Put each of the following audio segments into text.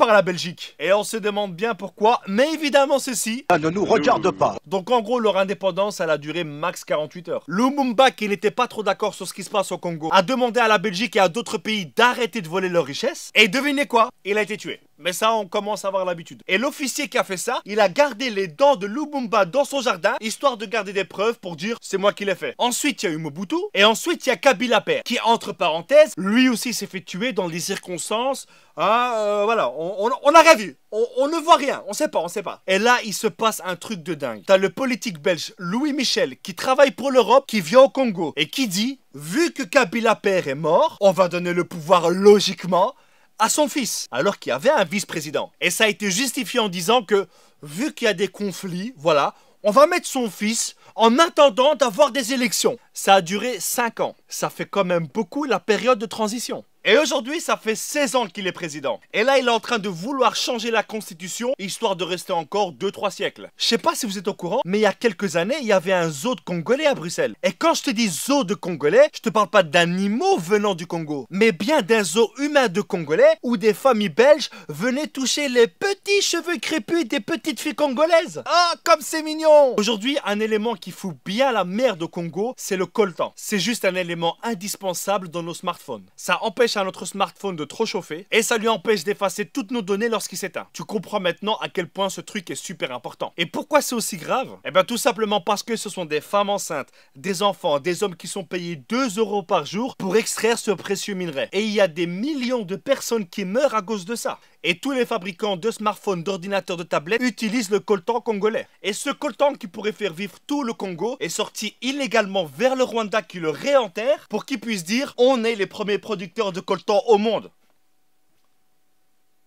par la Belgique. Et on se demande bien pourquoi, mais évidemment ceci Ça ne nous regarde pas. Donc en gros, leur indépendance, elle a duré max 48 heures. Lumumba, qui n'était pas trop d'accord sur ce qui se passe au Congo, a demandé à la Belgique et à d'autres pays d'arrêter de voler leurs richesses. Et devinez quoi? Il a été tué. Mais ça, on commence à avoir l'habitude. Et l'officier qui a fait ça, il a gardé les dents de Lumumba dans son jardin, histoire de garder des preuves pour dire c'est moi qui l'ai fait. Ensuite, il y a eu Mobutu, et ensuite, il y a Kabila Père, qui, entre parenthèses, lui aussi s'est fait tuer dans des circonstances. Voilà, on n'a rien vu. On ne voit rien, on sait pas. Et là, il se passe un truc de dingue. T'as le politique belge Louis Michel qui travaille pour l'Europe, qui vient au Congo et qui dit, vu que Kabila Père est mort, on va donner le pouvoir logiquement à son fils, alors qu'il y avait un vice-président. Et ça a été justifié en disant que, vu qu'il y a des conflits, voilà, on va mettre son fils en attendant d'avoir des élections. Ça a duré 5 ans. Ça fait quand même beaucoup la période de transition. Et aujourd'hui, ça fait 16 ans qu'il est président. Et là, il est en train de vouloir changer la constitution, histoire de rester encore 2-3 siècles. Je sais pas si vous êtes au courant, mais il y a quelques années, il y avait un zoo de Congolais à Bruxelles. Et quand je te dis zoo de Congolais, je te parle pas d'animaux venant du Congo, mais bien d'un zoo humain de Congolais, où des familles belges venaient toucher les petits cheveux crépus des petites filles congolaises. Ah, comme c'est mignon! Aujourd'hui, un élément qui fout bien la merde au Congo, c'est le coltan. C'est juste un élément indispensable dans nos smartphones. Ça empêche à notre smartphone de trop chauffer et ça lui empêche d'effacer toutes nos données lorsqu'il s'éteint. Tu comprends maintenant à quel point ce truc est super important. Et pourquoi c'est aussi grave? Eh bien tout simplement parce que ce sont des femmes enceintes, des enfants, des hommes qui sont payés 2 € par jour pour extraire ce précieux minerai. Et il y a des millions de personnes qui meurent à cause de ça. Et tous les fabricants de smartphones, d'ordinateurs, de tablettes utilisent le coltan congolais. Et ce coltan qui pourrait faire vivre tout le Congo est sorti illégalement vers le Rwanda qui le réenterre pour qu'ils puissent dire on est les premiers producteurs de coltan au monde.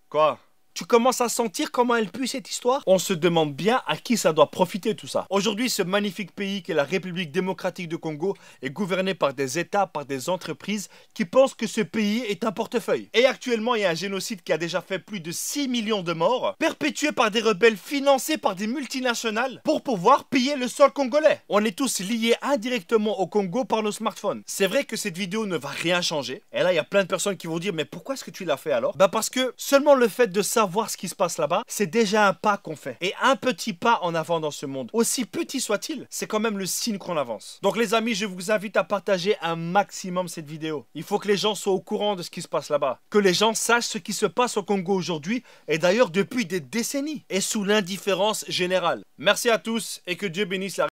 Quoi? Tu commences à sentir comment elle pue cette histoire? On se demande bien à qui ça doit profiter tout ça. Aujourd'hui, ce magnifique pays qu'est la République démocratique du Congo est gouverné par des États, par des entreprises qui pensent que ce pays est un portefeuille. Et actuellement, il y a un génocide qui a déjà fait plus de 6 millions de morts, perpétué par des rebelles financés par des multinationales pour pouvoir piller le sol congolais. On est tous liés indirectement au Congo par nos smartphones. C'est vrai que cette vidéo ne va rien changer. Et là, il y a plein de personnes qui vont dire mais pourquoi est-ce que tu l'as fait alors? Bah parce que seulement le fait de savoir ce qui se passe là-bas, c'est déjà un pas qu'on fait. Et un petit pas en avant dans ce monde, aussi petit soit-il, c'est quand même le signe qu'on avance. Donc les amis, je vous invite à partager un maximum cette vidéo. Il faut que les gens soient au courant de ce qui se passe là-bas. Que les gens sachent ce qui se passe au Congo aujourd'hui, et d'ailleurs depuis des décennies, et sous l'indifférence générale. Merci à tous, et que Dieu bénisse la